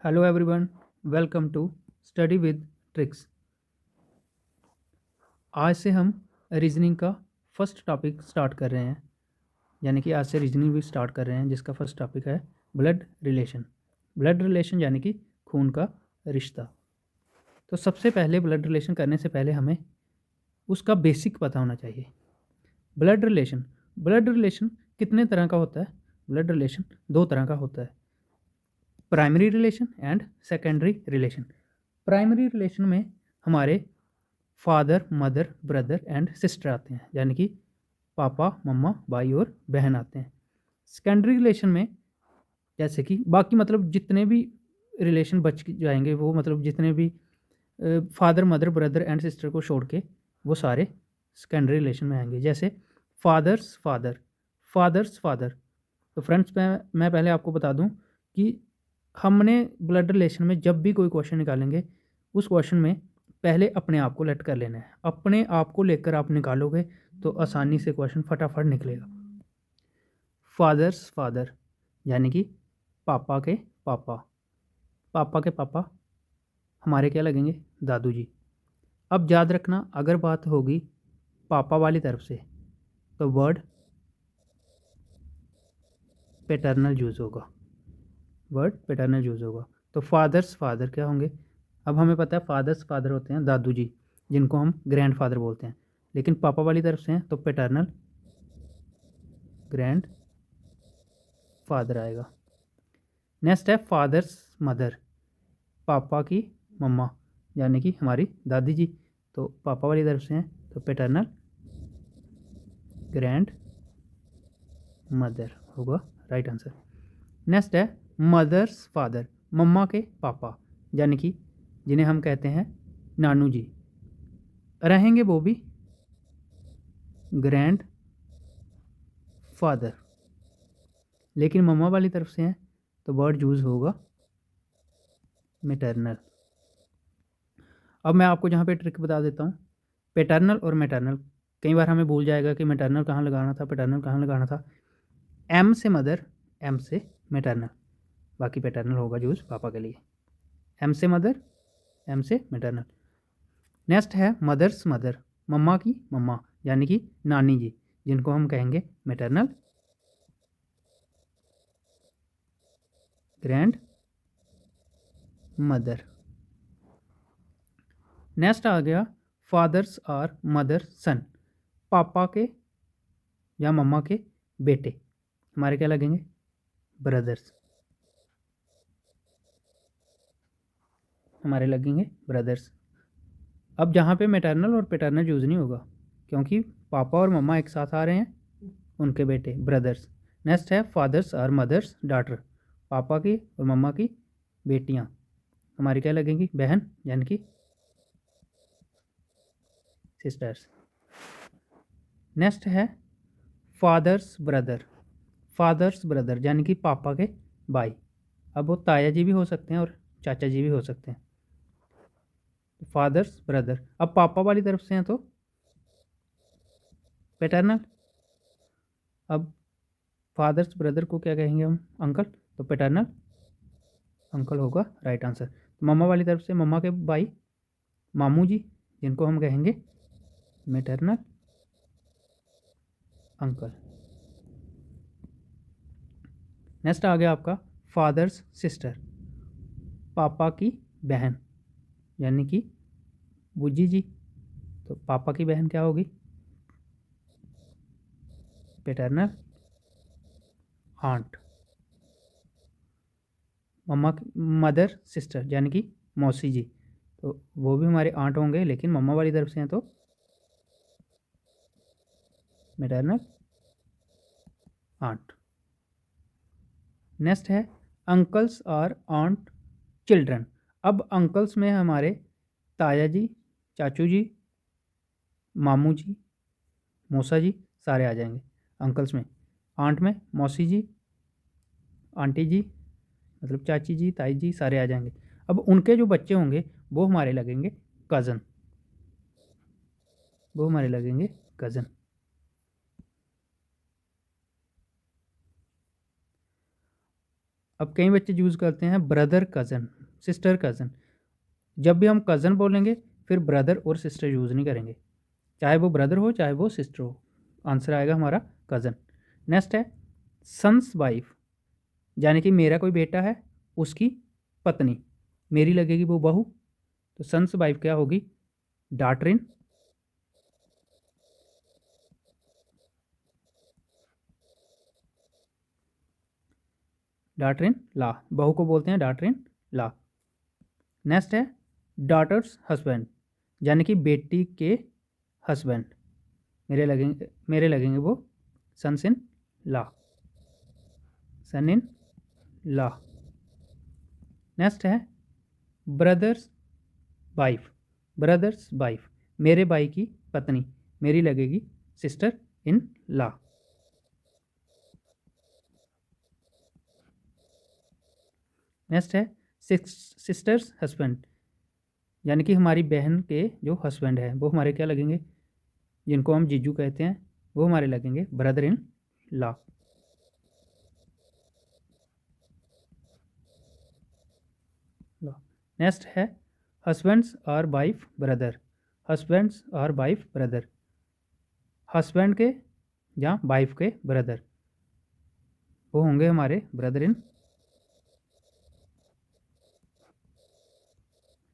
Hello everyone, welcome to Study With Tricks. आज से हम रीजनिंग का फर्स्ट टॉपिक स्टार्ट कर रहे हैं। यानी कि आज से रीजनिंग भी स्टार्ट कर रहे हैं, जिसका फर्स्ट टॉपिक है ब्लड रिलेशन। ब्लड रिलेशन यानी कि खून का रिश्ता। तो सबसे पहले ब्लड रिलेशन करने से पहले हमें उसका बेसिक पता होना चाहिए। ब्लड रिलेशन कितने तरह का होता है? ब्लड रिलेशन दो तरह का होता है, primary relation and secondary relation. Primary relation में हमारे father, mother, brother and sister आते हैं, यानी कि पापा, मम्मा, भाई और बहन आते हैं। सेकेंडरी रिलेशन में जैसे कि बाकी मतलब जितने भी रिलेशन बच जाएंगे, वो मतलब जितने भी father, mother, brother and sister को छोड़ के वो सारे सेकेंडरी रिलेशन में आएंगे। जैसे फादर्स फादर, फादर्स फादर। तो फ्रेंड्स, मैं पहले आपको बता दूं कि हमने ब्लड रिलेशन में जब भी कोई क्वेश्चन निकालेंगे, उस क्वेश्चन में पहले अपने आप को लेट कर लेना है। अपने आप को लेकर आप निकालोगे तो आसानी से क्वेश्चन फटाफट निकलेगा। फादर्स फादर यानी कि पापा के पापा। पापा के पापा हमारे क्या लगेंगे? दादू जी। अब याद रखना, अगर बात होगी पापा वाली तरफ से तो वर्ड पैटर्नल यूज होगा। वर्ड पैटर्नल यूज होगा। तो फादर्स फादर क्या होंगे? अब हमें पता है फादर्स फादर होते हैं दादू जी, जिनको हम ग्रैंड फादर बोलते हैं। लेकिन पापा वाली तरफ से हैं तो पैटर्नल ग्रैंड फादर आएगा। नेक्स्ट है फादर्स मदर, पापा की मम्मा, यानी कि हमारी दादी जी। तो पापा वाली तरफ से हैं तो पैटर्नल ग्रैंड मदर होगा राइट आंसर। नेक्स्ट है मदर्स फादर, मम्मा के पापा, यानी कि जिन्हें हम कहते हैं नानू जी। रहेंगे वो भी ग्रैंड फादर, लेकिन मम्मा वाली तरफ से हैं तो वर्ड यूज होगा मैटरनल। अब मैं आपको जहाँ पे ट्रिक बता देता हूँ, पैटर्नल और मैटरनल। कई बार हमें भूल जाएगा कि मैटरनल कहाँ लगाना था, पैटर्नल कहाँ लगाना था। एम से मदर, एम से मैटरनल, बाकी पैटर्नल होगा यूज पापा के लिए। एम से मदर, एम से मैटरनल। नेक्स्ट है मदर्स मदर, मम्मा की मम्मा, यानी कि नानी जी, जिनको हम कहेंगे मैटरनल ग्रैंड मदर। नेक्स्ट आ गया फादर्स और मदर सन, पापा के या मम्मा के बेटे, हमारे क्या लगेंगे? ब्रदर्स, हमारे लगेंगे ब्रदर्स। अब जहाँ पे मैटरनल और पैटर्नल यूज़ नहीं होगा, क्योंकि पापा और मम्मा एक साथ आ रहे हैं, उनके बेटे ब्रदर्स। नेक्स्ट है फादर्स और मदर्स डाटर, पापा की और मम्मा की बेटियाँ, हमारी क्या लगेंगी? बहन, यानी कि सिस्टर्स। नेक्स्ट है फादर्स ब्रदर, फादर्स ब्रदर यानी कि पापा के भाई। अब वो ताया जी भी हो सकते हैं और चाचा जी भी हो सकते हैं। फादर्स ब्रदर, अब पापा वाली तरफ से हैं तो पैटर्नल। अब फादर्स ब्रदर को क्या कहेंगे हम? अंकल, तो पैटर्नल अंकल होगा राइट आंसर। तो मम्मा वाली तरफ से मम्मा के भाई मामू जी, जिनको हम कहेंगे मैटरनल अंकल। नेक्स्ट आ गया आपका फादर्स सिस्टर, पापा की बहन, यानी कि बुजी जी। तो पापा की बहन क्या होगी? Paternal aunt. Mumma mother sister यानी कि मौसी जी, तो वो भी हमारे आंट होंगे, लेकिन मम्मा वाली तरफ से हैं तो मैटरनल आंट। नेक्स्ट है अंकल्स और आंट चिल्ड्रन। अब अंकल्स में हमारे ताया जी, चाचू जी, मामू जी, मौसा जी, सारे आ जाएंगे अंकल्स में। आंट में मौसी जी, आंटी जी, मतलब चाची जी, ताई जी, सारे आ जाएंगे। अब उनके जो बच्चे होंगे वो हमारे लगेंगे कज़न, वो हमारे लगेंगे कज़न। अब कई बच्चे यूज़ करते हैं ब्रदर कज़न, सिस्टर कज़न। जब भी हम कज़न बोलेंगे फिर ब्रदर और सिस्टर यूज़ नहीं करेंगे, चाहे वो ब्रदर हो चाहे वो सिस्टर हो, आंसर आएगा हमारा कज़न। नेक्स्ट है सन्स वाइफ, यानी कि मेरा कोई बेटा है उसकी पत्नी, मेरी लगेगी वो बहू, तो सन्स वाइफ क्या होगी, daughter in, daughter in law, बहू को बोलते हैं डॉटर इन लॉ। नेक्स्ट है डॉटर्स हस्बैंड, यानी कि बेटी के हस्बैंड, मेरे लगेंगे वो sons in law, son in law. Next है ब्रदर्स वाइफ, ब्रदर्स वाइफ, मेरे भाई की पत्नी, मेरी लगेगी सिस्टर इन लॉ। नेक्स्ट है सिस्टर्स हस्बैंड, यानी कि हमारी बहन के जो हस्बैंड है वो हमारे क्या लगेंगे, जिनको हम जीजू कहते हैं, वो हमारे लगेंगे ब्रदर इन लॉ। नेक्स्ट है हस्बैंड्स और वाइफ ब्रदर, हस्बैंड्स और वाइफ ब्रदर, हस्बैंड के या वाइफ के ब्रदर वो होंगे हमारे ब्रदर इन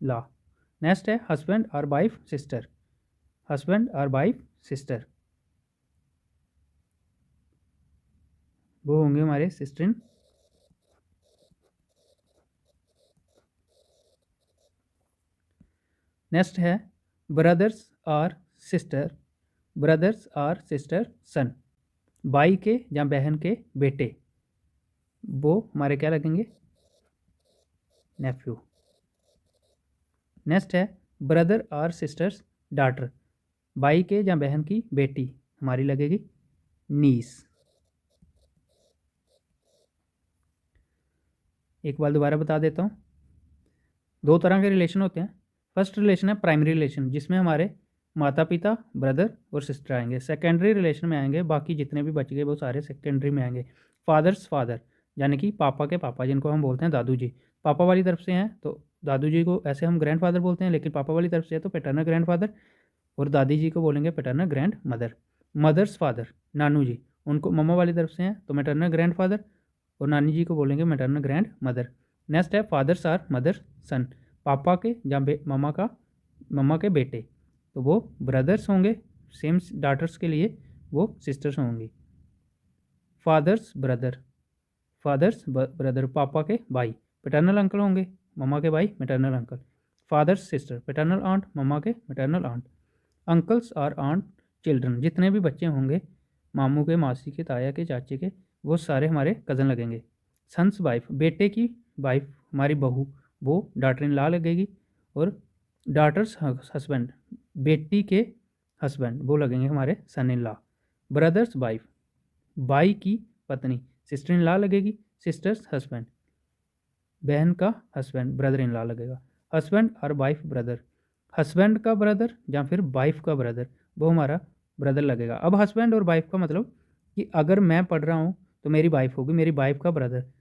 लॉ। नेक्स्ट है हस्बैंड और वाइफ सिस्टर, हस्बैंड और वाइफ सिस्टर वो होंगे हमारे सिस्टर इन। नेक्स्ट है ब्रदर्स और सिस्टर, ब्रदर्स और सिस्टर सन, भाई के या बहन के बेटे वो हमारे क्या लगेंगे, नेफ्यू। नेक्स्ट है ब्रदर और सिस्टर्स डॉटर, भाई के या बहन की बेटी हमारी लगेगी नीस। एक बार दोबारा बता देता हूँ, दो तरह के रिलेशन होते हैं। फर्स्ट रिलेशन है प्राइमरी रिलेशन, जिसमें हमारे माता पिता ब्रदर और सिस्टर आएंगे। सेकेंडरी रिलेशन में आएंगे बाकी जितने भी बच गए वो सारे सेकेंडरी में आएंगे। फादर्स फादर, यानी कि पापा के पापा, जिनको हम बोलते हैं दादू जी, पापा वाली तरफ से हैं तो दादू जी को ऐसे हम ग्रैंड फादर बोलते हैं, लेकिन पापा वाली तरफ से है तो पैटर्नल ग्रैंड फादर, और दादी जी को बोलेंगे paternal grandmother. Mother's father नानू जी, उनको मम्मा वाली तरफ से हैं तो मैटरनल ग्रैंड फादर, और नानी जी को बोलेंगे मैटरनल ग्रैंड मदर। नेक्स्ट है फादर्स आर मदर सन, पापा के या मम्मा के बेटे, तो वो ब्रदर्स होंगे, सेम डाटर्स के लिए वो सिस्टर्स होंगी। फादर्स ब्रदर, फादर्स ब्रदर पापा के भाई, पैटर्नल अंकल होंगे, मम्मा के भाई maternal uncle. Father's sister paternal aunt, mumma के मैटरनल आंट। अंकल्स और आंट चिल्ड्रन, जितने भी बच्चे होंगे मामू के, मासी के, ताया के, चाचे के, वो सारे हमारे कज़न लगेंगे। सन्स वाइफ, बेटे की वाइफ हमारी बहू, वो डॉटर इन लॉ लगेगी। और डॉटर्स हस्बैंड, बेटी के हस्बैंड वो लगेंगे हमारे सन इन लॉ। ब्रदर्स वाइफ, भाई की पत्नी सिस्टर इन लॉ लगेगी। सिस्टर्स हस्बैंड, बहन का हस्बैंड ब्रदर इन लॉ लगेगा। हस्बैंड और वाइफ ब्रदर, हस्बैंड का ब्रदर या फिर वाइफ का ब्रदर वो हमारा ब्रदर लगेगा। अब हस्बैंड और वाइफ का मतलब कि अगर मैं पढ़ रहा हूँ तो मेरी वाइफ होगी, मेरी वाइफ का ब्रदर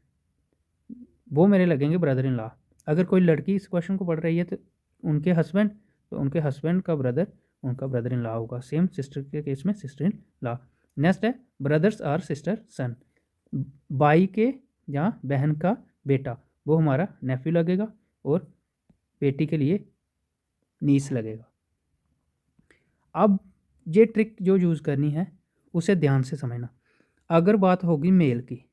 वो मेरे लगेंगे ब्रदर इन लॉ। अगर कोई लड़की इस क्वेश्चन को पढ़ रही है तो उनके हस्बैंड, तो उनके हस्बैंड का ब्रदर उनका ब्रदर इन लॉ होगा। सेम सिस्टर के केस में सिस्टर इन लॉ। नेक्स्ट है ब्रदर्स और सिस्टर सन, भाई के या बहन का बेटा वो हमारा नेफ्यू लगेगा, और बेटी के लिए नीस लगेगा। अब ये ट्रिक जो यूज़ करनी है उसे ध्यान से समझना। अगर बात होगी मेल की,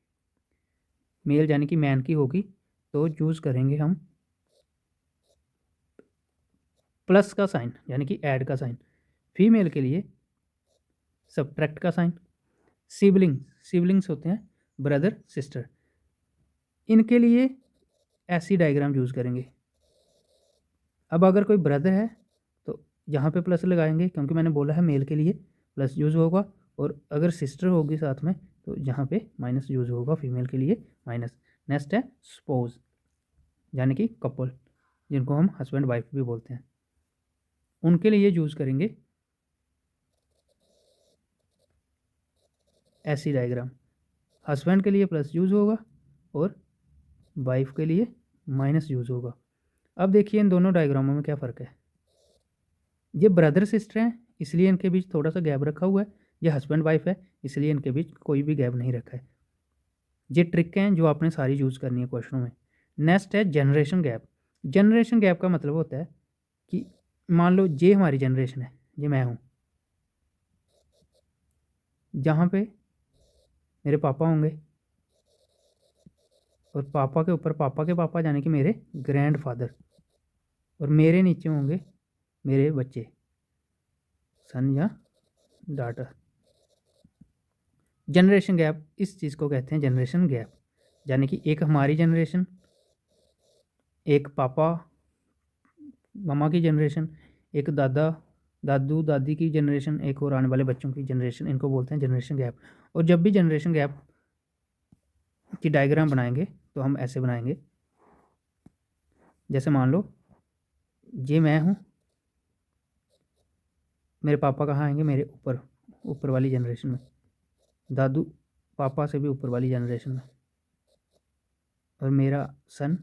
मेल यानी कि मैन की होगी, तो यूज़ करेंगे हम प्लस का साइन यानी कि ऐड का साइन। फीमेल के लिए सब्ट्रैक्ट का साइन। सिबलिंग्स होते हैं ब्रदर सिस्टर, इनके लिए ऐसी डायग्राम यूज़ करेंगे। अब अगर कोई ब्रदर है तो यहाँ पे प्लस लगाएंगे, क्योंकि मैंने बोला है मेल के लिए प्लस यूज़ होगा, और अगर सिस्टर होगी साथ में तो यहाँ पे माइनस यूज़ होगा, फीमेल के लिए माइनस। नेक्स्ट है स्पोज, यानी कि कपल, जिनको हम हस्बैंड वाइफ भी बोलते हैं, उनके लिए यूज़ करेंगे ऐसी डायग्राम। हस्बैंड के लिए प्लस यूज़ होगा और वाइफ के लिए माइनस यूज़ होगा। अब देखिए इन दोनों डायग्रामों में क्या फ़र्क है। ये ब्रदर सिस्टर हैं इसलिए इनके बीच थोड़ा सा गैप रखा हुआ है, ये हस्बैंड वाइफ है इसलिए इनके बीच कोई भी गैप नहीं रखा है। ये ट्रिक हैं जो आपने सारी यूज़ करनी है क्वेश्चनों में। नेक्स्ट है जनरेशन गैप। जनरेशन गैप का मतलब होता है कि मान लो ये हमारी जनरेशन है, ये मैं हूँ, जहाँ पे मेरे पापा होंगे और पापा के ऊपर पापा के पापा यानी कि मेरे ग्रैंडफादर, और मेरे नीचे होंगे मेरे बच्चे, सन या डाटर। जनरेशन गैप, इस चीज़ को कहते हैं जनरेशन गैप, यानी कि एक हमारी जनरेशन, एक पापा मम्मा की जनरेशन, एक दादा दादू दादी की जनरेशन, एक और आने वाले बच्चों की जनरेशन, इनको बोलते हैं जनरेशन गैप। और जब भी जनरेशन गैप की डायग्राम बनाएंगे तो हम ऐसे बनाएंगे, जैसे मान लो ये मैं हूँ, मेरे पापा कहाँ आएंगे, मेरे ऊपर ऊपर वाली जनरेशन में, दादू पापा से भी ऊपर वाली जनरेशन में, और मेरा सन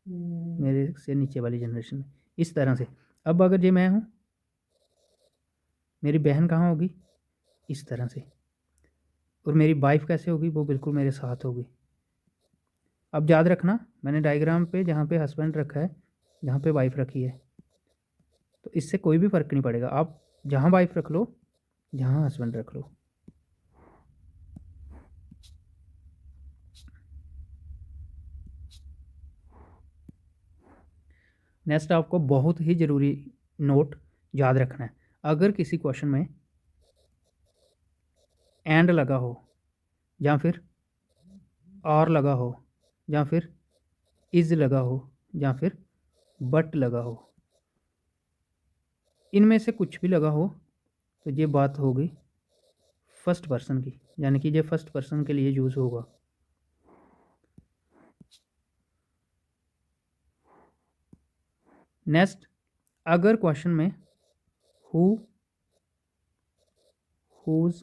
मेरे से नीचे वाली जनरेशन में, इस तरह से। अब अगर ये मैं हूँ, मेरी बहन कहाँ होगी, इस तरह से, और मेरी वाइफ कैसे होगी, वो बिल्कुल मेरे साथ होगी। अब याद रखना मैंने डायग्राम पे जहाँ पे हस्बैंड रखा है, जहाँ पे वाइफ रखी है, तो इससे कोई भी फ़र्क नहीं पड़ेगा, आप जहाँ वाइफ रख लो जहाँ हस्बैंड रख लो। नेक्स्ट आपको बहुत ही ज़रूरी नोट याद रखना है, अगर किसी क्वेश्चन में एंड लगा हो, या फिर आर लगा हो, या फिर इज लगा हो, या फिर बट लगा हो, इनमें से कुछ भी लगा हो, तो ये बात होगी फर्स्ट पर्सन की, यानी कि ये फर्स्ट पर्सन के लिए यूज़ होगा। नेक्स्ट, अगर क्वेश्चन में हु, हुज,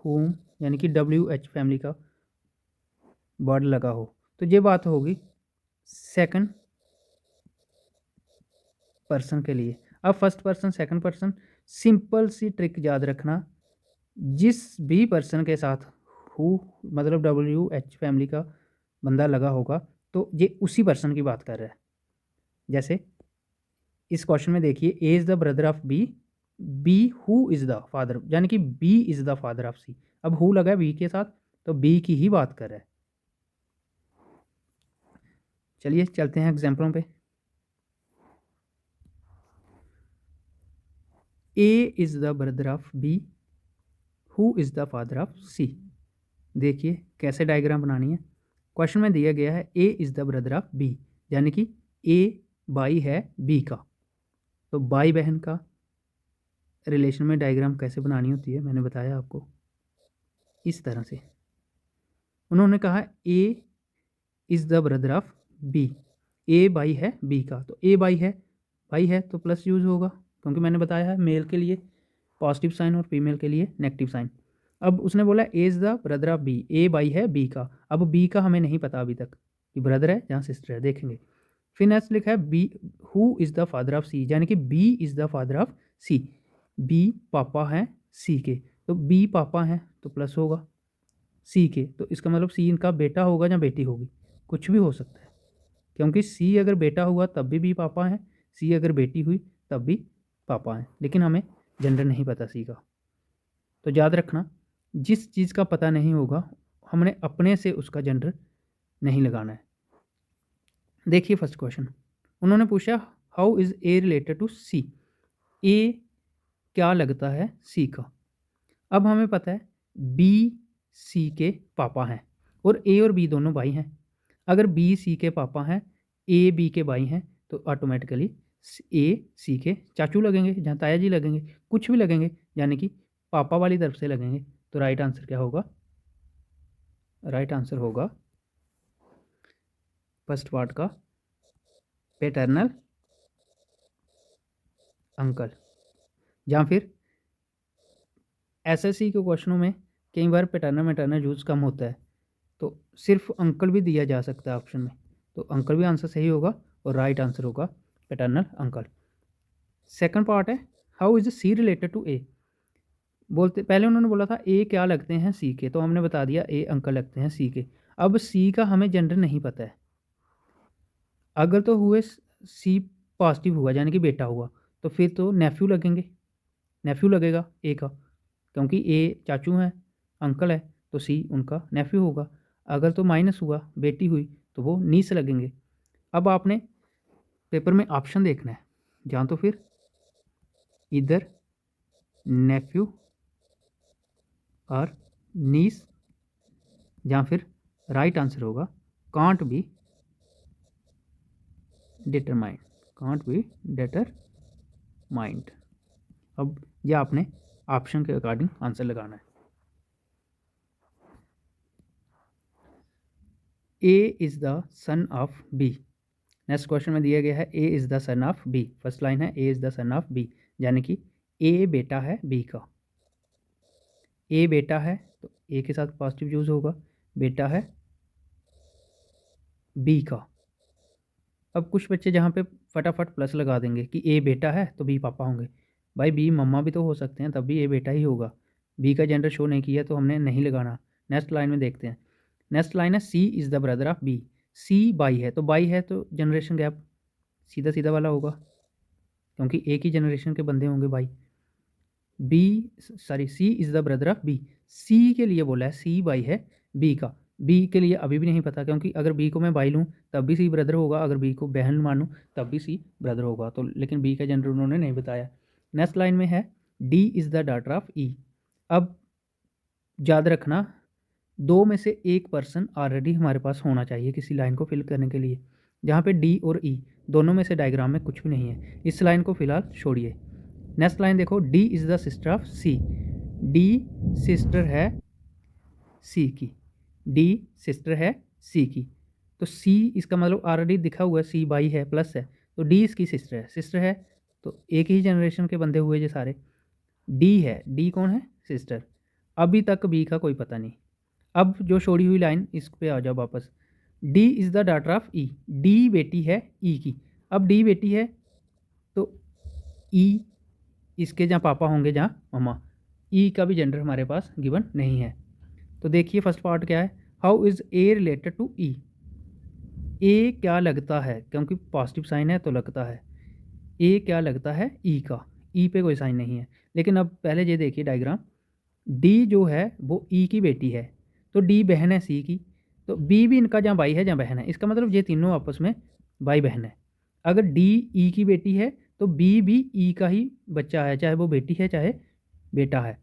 हुम यानी कि WH फैमिली का वर्ड लगा हो, तो ये बात होगी सेकंड पर्सन के लिए। अब first person second person, simple सी ट्रिक याद रखना, जिस भी पर्सन के साथ हु मतलब WH फैमिली का बंदा लगा होगा तो ये उसी पर्सन की बात कर रहा है। जैसे इस क्वेश्चन में देखिए, A is the brother of B, B who is the father, यानी कि B is the father of C. अब हु लगा है बी के साथ तो बी की ही बात कर रहा है। चलिए चलते हैं एग्जाम्पलों पे। A is the brother of B, who is the father of C. देखिए कैसे डायग्राम बनानी है। क्वेश्चन में दिया गया है A is the brother of B, यानी कि ए भाई है बी का, तो भाई बहन का रिलेशन में डायग्राम कैसे बनानी होती है मैंने बताया आपको, इस तरह से। उन्होंने कहा A is the brother of B, A भाई है बी का, तो ए भाई है तो प्लस यूज़ होगा, क्योंकि मैंने बताया है मेल के लिए पॉजिटिव साइन और फीमेल के लिए नेगेटिव साइन। अब उसने बोला A is the brother of B, A भाई है बी का। अब बी का हमें नहीं पता अभी तक कि ब्रदर है या सिस्टर है, देखेंगे। फिर नेक्स्ट लिखा है B who is the father of C, यानी कि B is the father of C, B पापा हैं सी के, तो बी पापा हैं तो प्लस होगा सी के, तो इसका मतलब सी इनका बेटा होगा या बेटी होगी, कुछ भी हो सकता है, क्योंकि सी अगर बेटा हुआ तब भी पापा हैं, सी अगर बेटी हुई तब भी पापा हैं, लेकिन हमें जेंडर नहीं पता सी का। तो याद रखना जिस चीज़ का पता नहीं होगा हमने अपने से उसका जेंडर नहीं लगाना है। देखिए फर्स्ट क्वेश्चन उन्होंने पूछा how is A related to C, A क्या लगता है सी का। अब हमें पता है बी सी के पापा हैं और ए और बी दोनों भाई हैं। अगर बी सी के पापा हैं, ए बी के भाई हैं, तो ऑटोमेटिकली ए सी के चाचू लगेंगे, जहाँ ताया जी लगेंगे, कुछ भी लगेंगे, यानी कि पापा वाली तरफ से लगेंगे। तो राइट आंसर क्या होगा, राइट आंसर होगा फर्स्ट पार्ट का पैटर्नल अंकल। या फिर एसएससी के क्वेश्चनों में कई बार पैटर्नल मैटर्नल यूज़ कम होता है, तो सिर्फ अंकल भी दिया जा सकता है ऑप्शन में, तो अंकल भी आंसर सही होगा और राइट आंसर होगा पैटर्नल अंकल। सेकंड पार्ट है how is C related to A. बोलते पहले उन्होंने बोला था ए क्या लगते हैं सी के, तो हमने बता दिया ए अंकल लगते हैं सी के। अब सी का हमें जेंडर नहीं पता है। अगर तो हुए सी पॉजिटिव हुआ यानी कि बेटा हुआ, तो फिर तो नेफ्यू लगेंगे, नेफ्यू लगेगा ए का, क्योंकि ए चाचू हैं, अंकल है, तो सी उनका नेफ्यू होगा। अगर तो माइनस हुआ, बेटी हुई, तो वो नीस लगेंगे। अब आपने पेपर में ऑप्शन देखना है, जहाँ तो फिर इधर नेफ्यू और नीस, जहाँ फिर राइट आंसर होगा can't be determined, can't be determined. अब ये आपने ऑप्शन के अकॉर्डिंग आंसर लगाना है। A is the son of B. Next question में दिया गया है A is the son of B. First line है A is the son of B, यानी कि ए बेटा है बी का। ए बेटा है तो ए के साथ पॉजिटिव यूज होगा, बेटा है बी का। अब कुछ बच्चे जहाँ पे फटाफट प्लस लगा देंगे कि ए बेटा है तो बी पापा होंगे। भाई बी मम्मा भी तो हो सकते हैं, तब भी ए बेटा ही होगा। बी का जेंडर शो नहीं किया तो हमने नहीं लगाना। नेक्स्ट लाइन में देखते हैं। नेक्स्ट लाइन है C is the brother of B. C बाई है, तो बाई है तो जनरेशन गैप सीधा सीधा वाला होगा, क्योंकि एक ही जनरेशन के बंदे होंगे भाई। C is the brother of B. C के लिए बोला है, सी बाई है बी का। बी के लिए अभी भी नहीं पता, क्योंकि अगर बी को मैं बाई लूँ तब भी सी ब्रदर होगा, अगर बी को बहन मानूँ तब भी सी ब्रदर होगा। तो लेकिन बी का जेंडर उन्होंने नहीं बताया। नेक्स्ट लाइन में है D is the daughter of E. अब याद रखना, दो में से एक पर्सन ऑलरेडी हमारे पास होना चाहिए किसी लाइन को फिल करने के लिए। जहाँ पे डी और ई दोनों में से डायग्राम में कुछ भी नहीं है, इस लाइन को फिलहाल छोड़िए। नेक्स्ट लाइन देखो, D is the sister of C. D sister है सी की, डी सिस्टर है सी की। तो सी इसका मतलब ऑलरेडी दिखा हुआ है, सी बाई है प्लस है, तो डी इसकी सिस्टर है। सिस्टर है तो एक ही जनरेशन के बंदे हुए जो सारे। डी है, डी कौन है? सिस्टर। अभी तक बी का कोई पता नहीं। अब जो छोड़ी हुई लाइन इस पे आ जाओ वापस। D is the daughter of E. D बेटी है ई की। अब डी बेटी है तो ई इसके जहाँ पापा होंगे, जहाँ मम्मा। ई का भी जेंडर हमारे पास गिवन नहीं है। तो देखिए फर्स्ट पार्ट क्या है, how is A related to E. A क्या लगता है, क्योंकि पॉजिटिव साइन है तो लगता है। ए क्या लगता है ई का। ई पे कोई साइन नहीं है। लेकिन अब पहले ये देखिए डायग्राम, डी जो है वो ई की बेटी है, तो डी बहन है सी की। तो बी भी इनका जहाँ भाई है जहाँ बहन है, इसका मतलब ये तीनों आपस में भाई बहन है। अगर डी ई की बेटी है तो बी भी ई का ही बच्चा है, चाहे वो बेटी है चाहे बेटा है।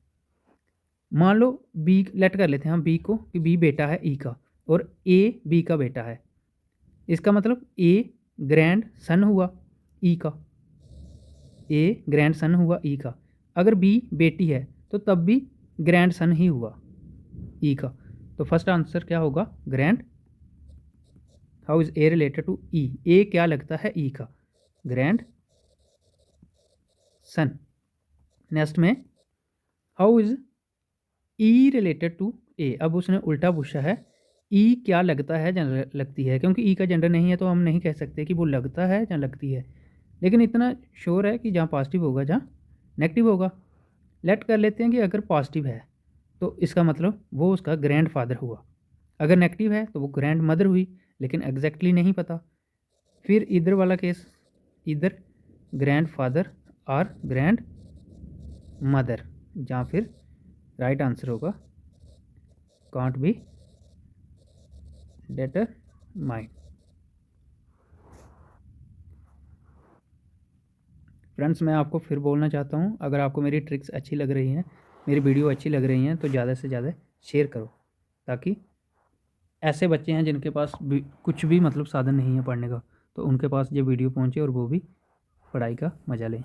मान लो बी लेट कर लेते हैं हम बी को कि बी बेटा है ई का और ए बी का बेटा है। इसका मतलब ए ग्रैंड सन हुआ ई का, ए ग्रैंड सन हुआ ई का। अगर बी बेटी है तो तब भी ग्रैंड सन ही हुआ ई का। तो फर्स्ट आंसर क्या होगा? Grand. How is A related to E. A क्या लगता है ई का? Grandson. नेक्स्ट में how is E related to A. अब उसने उल्टा पूछा है, ई क्या लगता है या लगती है, क्योंकि ई का जेंडर नहीं है तो हम नहीं कह सकते कि वो लगता है या लगती है। लेकिन इतना श्योर है कि जहाँ पॉजिटिव होगा जहाँ नेगेटिव होगा। लेट कर लेते हैं कि अगर पॉजिटिव है तो इसका मतलब वो उसका ग्रैंड फादर हुआ, अगर नेगेटिव है तो वो ग्रैंड मदर हुई, लेकिन एग्जैक्टली नहीं पता। फिर इधर वाला केस, इधर ग्रैंड फादर और ग्रैंड मदर, जहाँ फिर राइट आंसर होगा कांट बी डिटरमाइंड। फ्रेंड्स मैं आपको फिर बोलना चाहता हूँ, अगर आपको मेरी ट्रिक्स अच्छी लग रही हैं, मेरी वीडियो अच्छी लग रही हैं, तो ज़्यादा से ज़्यादा शेयर करो, ताकि ऐसे बच्चे हैं जिनके पास भी कुछ भी मतलब साधन नहीं है पढ़ने का, तो उनके पास ये वीडियो पहुँचे और वो भी पढ़ाई का मज़ा लें।